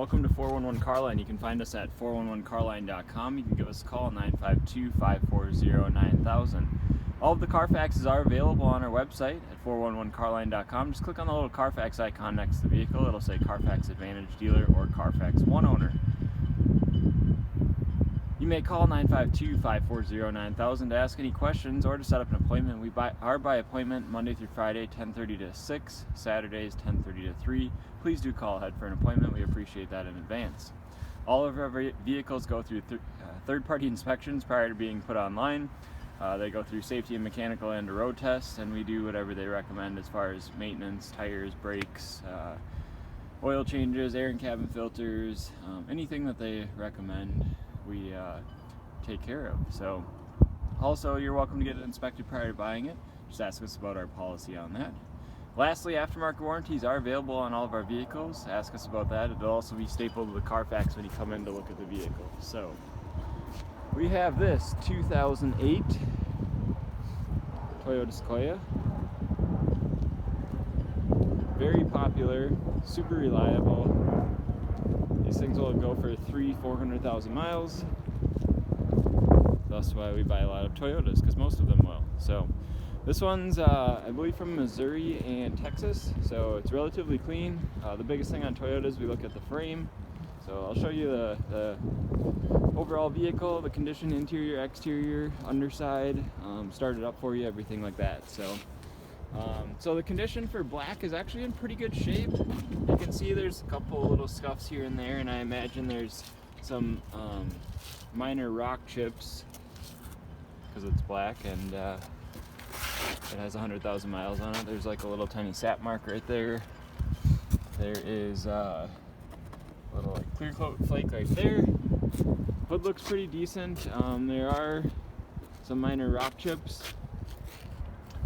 welcome to 411 Carline. You can find us at 411carline.com. You can give us a call 952-540-9000. All of the Carfaxes are available on our website at 411carline.com. Just click on the little Carfax icon next to the vehicle. It'll say Carfax Advantage Dealer or Carfax One Owner. You may call 952-540-9000 to ask any questions or to set up an appointment. We are by appointment Monday through Friday, 10:30 to 6, Saturdays 10:30 to 3. Please do call ahead for an appointment. We appreciate that in advance. All of our vehicles go through third-party inspections prior to being put online. They go through safety and mechanical and a road test, and we do whatever they recommend as far as maintenance, tires, brakes, oil changes, air and cabin filters, anything that they recommend we take care of. So also, you're welcome to get it inspected prior to buying it. Just ask us about our policy on that. Lastly, aftermarket warranties are available on all of our vehicles. Ask us about that. It'll also be stapled to the Carfax when you come in to look at the vehicle. So we have this 2008 Toyota Sequoia. Very popular, super reliable. These things will go for 400,000 miles. That's why we buy a lot of Toyotas, because most of them will. So this one's, I believe, from Missouri and Texas, so it's relatively clean. The biggest thing on Toyotas, we look at the frame. So I'll show you the overall vehicle, the condition, interior, exterior, underside, start it up for you, everything like that. So the condition for black is actually in pretty good shape. You can see there's a couple little scuffs here and there, and I imagine there's some minor rock chips because it's black and it has 100,000 miles on it. There's like a little tiny sap mark right there. There is a little like clear coat flake right there. Hood looks pretty decent. There are some minor rock chips.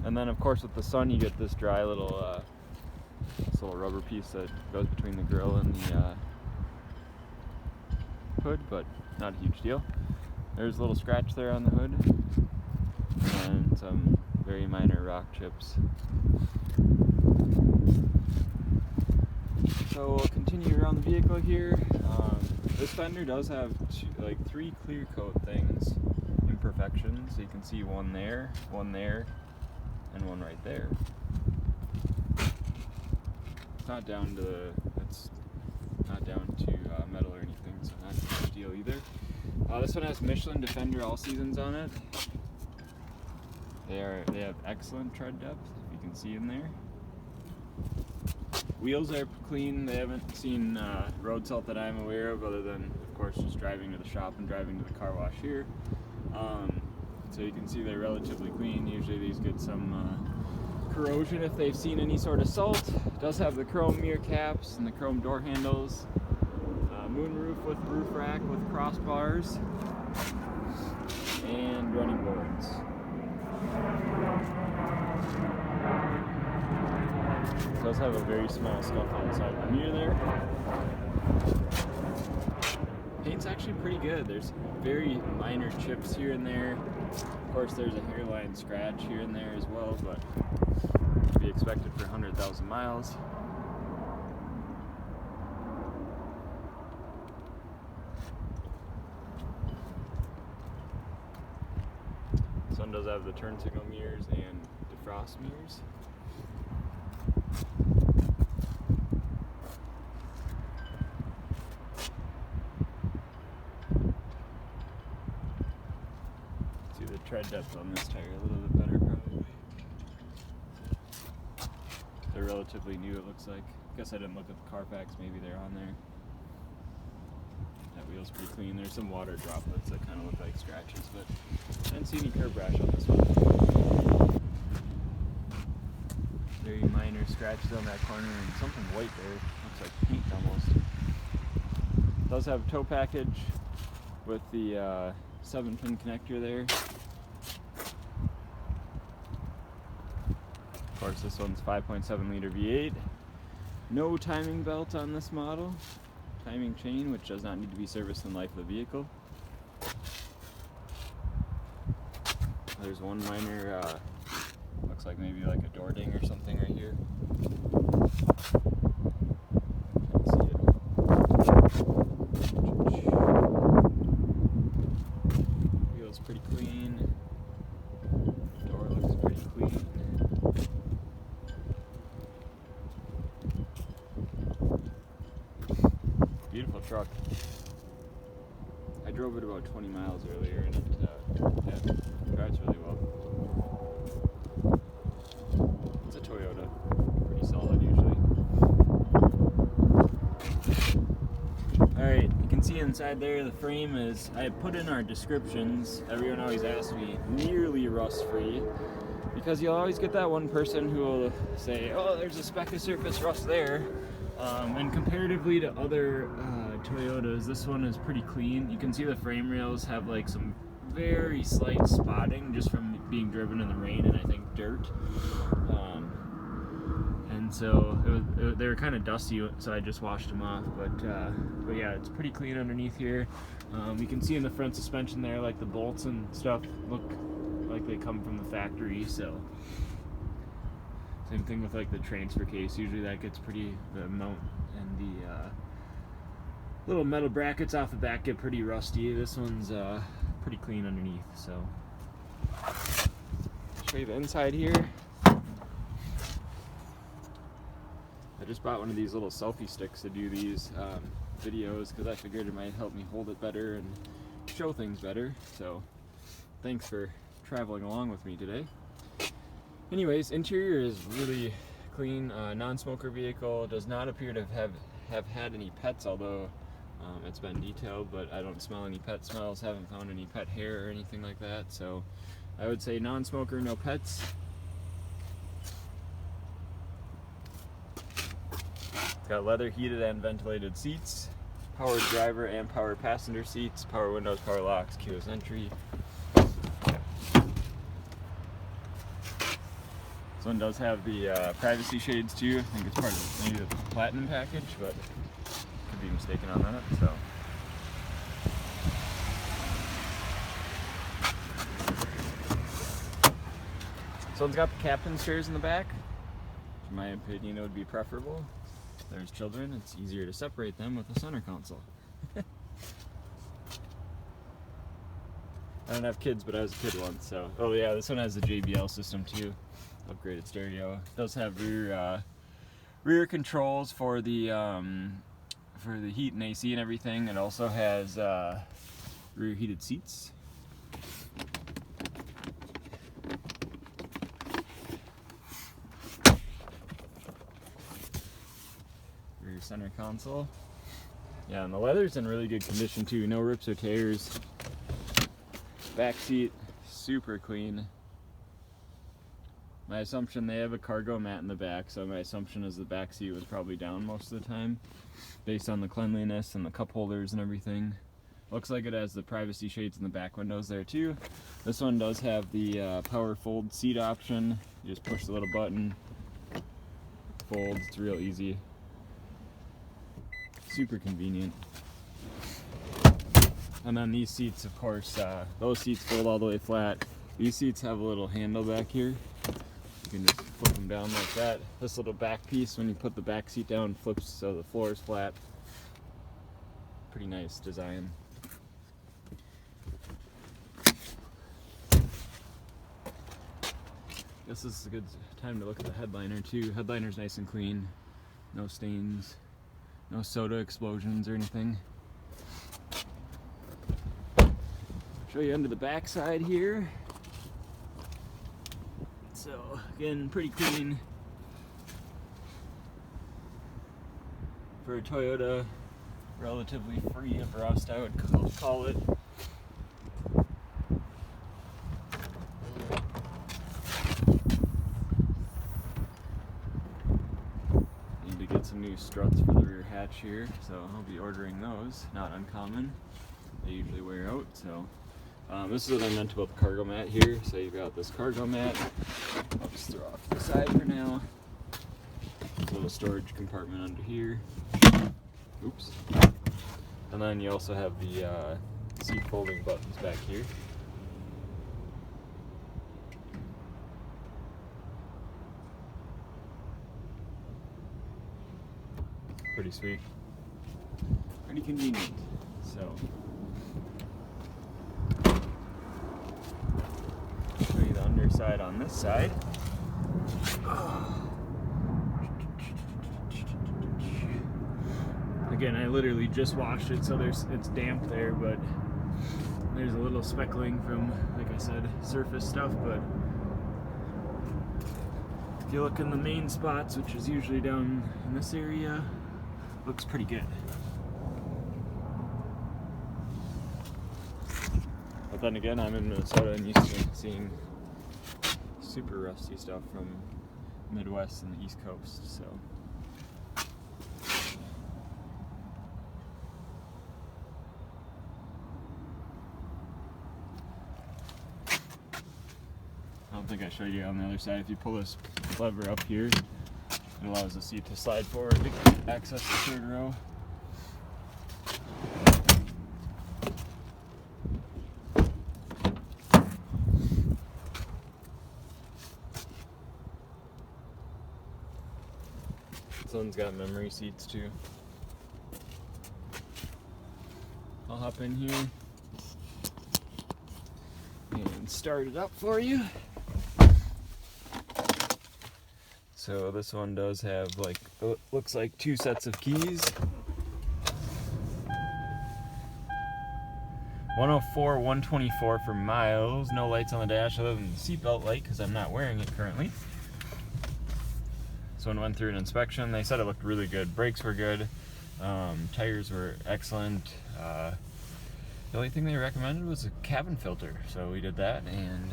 And then, of course, with the sun, you get this dry little, this little rubber piece that goes between the grill and the hood, but not a huge deal. There's a little scratch there on the hood, and some very minor rock chips. So we'll continue around the vehicle here. This fender does have three clear coat things, imperfections. So you can see one there, and one right there. It's not down to metal or anything, so not a big deal either. This one has Michelin Defender All Seasons on it. They have excellent tread depth, you can see in there. Wheels are clean. They haven't seen road salt that I'm aware of, other than, of course, just driving to the shop and driving to the car wash here. So you can see they're relatively clean. Usually these get some corrosion if they've seen any sort of salt. It does have the chrome mirror caps and the chrome door handles. Moonroof with roof rack with crossbars and running boards. It does have a very small scuff on the side of the mirror there. Paint's actually pretty good. There's very minor chips here and there. Of course, there's a hairline scratch here and there as well, but to be expected for 100,000 miles. This one does have the turn signal mirrors and defrost mirrors. Tread depth on this tire a little bit better, probably. They're relatively new, it looks like. Guess I didn't look at the Carfax, maybe they're on there. That wheel's pretty clean. There's some water droplets that kind of look like scratches, but I didn't see any curb rash on this one. Very minor scratches on that corner and something white there. Looks like paint almost. It does have a tow package with the 7-pin connector there. Of course, this one's 5.7 liter V8. No timing belt on this model. Timing chain, which does not need to be serviced in the life of the vehicle. There's one minor, looks like maybe like a door ding or something right here. Can't see it. beautiful truck. I drove it about 20 miles earlier, and it drives really well. It's a Toyota, pretty solid usually. Alright, you can see inside there the frame is, I put in our descriptions, everyone always asks me, nearly rust free, because you'll always get that one person who will say, oh, there's a speck of surface rust there. And comparatively to other Toyotas, this one is pretty clean. You can see the frame rails have like some very slight spotting just from being driven in the rain and I think dirt. And so they were kind of dusty, so I just washed them off. But yeah, it's pretty clean underneath here. You can see in the front suspension there, like the bolts and stuff look like they come from the factory. So same thing with like the transfer case. Usually that gets the mount and the little metal brackets off the back get pretty rusty. This one's pretty clean underneath. So I'll show you the inside here. I just bought one of these little selfie sticks to do these videos because I figured it might help me hold it better and show things better. So thanks for traveling along with me today. Anyways, interior is really clean, non-smoker vehicle. Does not appear to have had any pets, although it's been detailed, but I don't smell any pet smells, haven't found any pet hair or anything like that. So I would say non-smoker, no pets. It's got leather heated and ventilated seats, power driver and power passenger seats, power windows, power locks, keyless entry. This one does have the privacy shades too. I think it's part of maybe the platinum package, but could be mistaken on that. So this one's got the captain's chairs in the back. In my opinion, it would be preferable. There's children, it's easier to separate them with a center console. I don't have kids, but I was a kid once, so. Oh yeah, this one has the JBL system too. Upgraded stereo. It does have rear controls for the heat and AC and everything. It also has rear heated seats. Rear center console. Yeah, and the leather's in really good condition too. No rips or tears. Back seat, super clean. My assumption, they have a cargo mat in the back, so my assumption is the back seat was probably down most of the time, based on the cleanliness and the cup holders and everything. Looks like it has the privacy shades in the back windows there too. This one does have the power fold seat option. You just push the little button, folds, it's real easy. Super convenient. And then these seats, of course, those seats fold all the way flat. These seats have a little handle back here. You can just flip them down like that. This little back piece, when you put the back seat down, flips so the floor is flat. Pretty nice design. Guess this is a good time to look at the headliner too. Headliner's nice and clean. No stains, no soda explosions or anything. Show you under the back side here. So again, pretty clean for a Toyota, relatively free of rust, I would call it. Need to get some new struts for the rear hatch here, so I'll be ordering those. Not uncommon. They usually wear out, so. This is what I meant about the cargo mat here. So you've got this cargo mat. I'll just throw off to the side for now. There's a little storage compartment under here. Oops. And then you also have the seat folding buttons back here. Pretty sweet. Pretty convenient. So. Show you the underside on this side. Again, I literally just washed it, so it's damp there, but there's a little speckling from, like I said, surface stuff. But if you look in the main spots, which is usually down in this area, looks pretty good. But then again, I'm in Minnesota and used to seeing super rusty stuff from Midwest and the East Coast, so. I don't think I showed you on the other side. If you pull this lever up here, it allows the seat to slide forward to access the third row. This one's got memory seats too. I'll hop in here and start it up for you. So this one does have, like, looks like 2 sets of keys. 104, 124 for miles. No lights on the dash other than the seatbelt light because I'm not wearing it currently. This one went through an inspection. They said it looked really good. Brakes were good. Tires were excellent. The only thing they recommended was a cabin filter. So we did that, and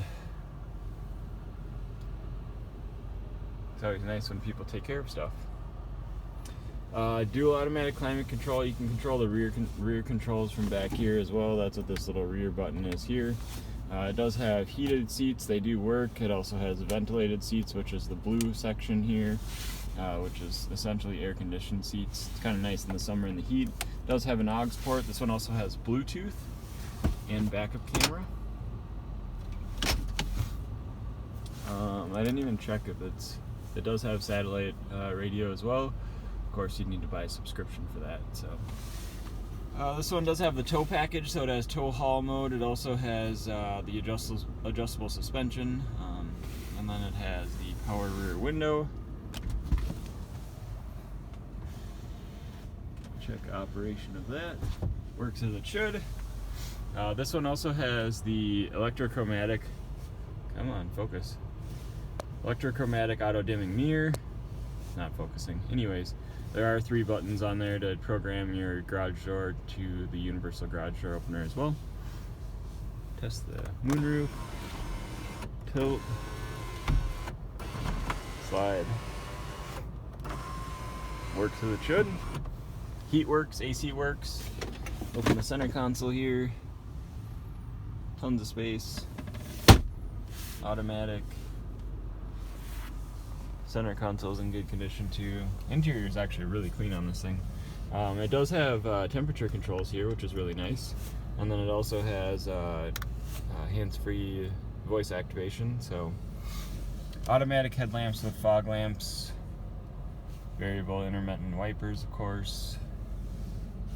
it's always nice when people take care of stuff. Dual automatic climate control. You can control the rear controls from back here as well. That's what this little rear button is here. It does have heated seats. They do work. It also has ventilated seats, which is the blue section here, which is essentially air-conditioned seats. It's kind of nice in the summer in the heat. It does have an aux port. This one also has Bluetooth and backup camera. I didn't even check if it does have satellite radio as well. Of course, you'd need to buy a subscription for that. So this one does have the tow package, so it has tow haul mode. It also has the adjustable suspension, and then it has the power rear window. Check operation of that. Works as it should. This one also has the electrochromatic. Come on, focus. Electrochromatic auto dimming mirror. Not focusing. Anyways, there are 3 buttons on there to program your garage door to the universal garage door opener as well. Test the moonroof. Tilt. Slide. Works as it should. Heat works, AC works. Open the center console here. Tons of space. Automatic. Center console is in good condition too. Interior is actually really clean on this thing. It does have temperature controls here, which is really nice. And then it also has hands-free voice activation. So automatic headlamps with fog lamps. Variable intermittent wipers, of course.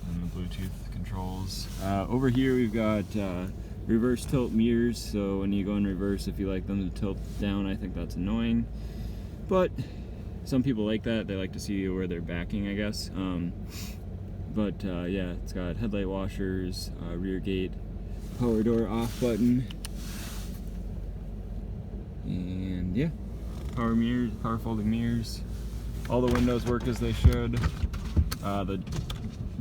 And the Bluetooth controls. Over here we've got reverse tilt mirrors. So when you go in reverse, if you like them to tilt down, I think that's annoying. But some people like that. They like to see where they're backing, I guess. Yeah, it's got headlight washers, rear gate, power door off button, and yeah, power mirrors, power folding mirrors. All the windows work as they should.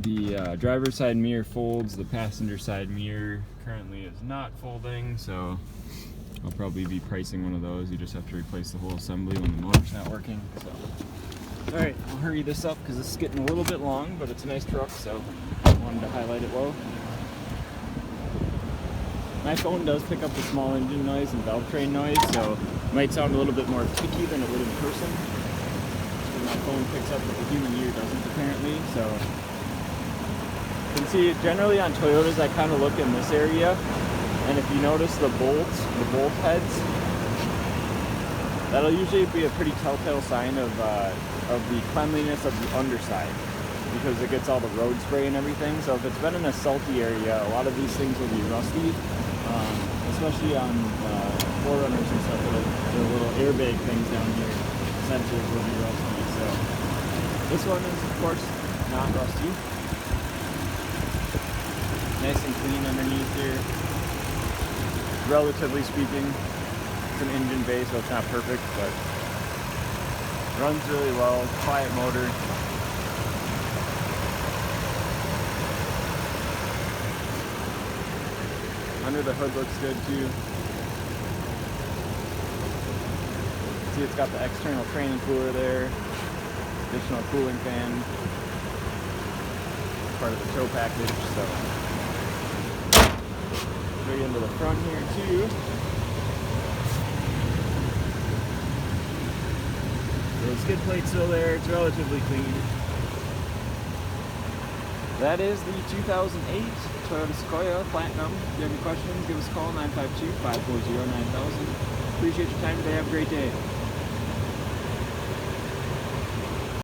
The driver's side mirror folds. The passenger side mirror currently is not folding, so I'll probably be pricing one of those. You just have to replace the whole assembly when the motor's not working. So, alright, I'll hurry this up because this is getting a little bit long, but it's a nice truck, so I wanted to highlight it well. My phone does pick up the small engine noise and valve train noise, so it might sound a little bit more ticky than it would in person. And my phone picks up what the human ear doesn't, apparently. So you can see generally on Toyotas, I kind of look in this area. And if you notice the bolts, the bolt heads, that'll usually be a pretty telltale sign of the cleanliness of the underside, because it gets all the road spray and everything. So if it's been in a salty area, a lot of these things will be rusty, especially on 4Runners and stuff. The little airbag things down here, sensors will be rusty. So this one is, of course, not rusty. Nice and clean underneath here. Relatively speaking, it's an engine bay, so it's not perfect, but runs really well. Quiet motor. Under the hood looks good too. See, it's got the external training cooler there, additional cooling fan, part of the tow package. So right into the front here too. The skid plate's still there, it's relatively clean. That is the 2008 Toyota Sequoia Platinum. If you have any questions, give us a call, 952-540-9000. Appreciate your time today, have a great day.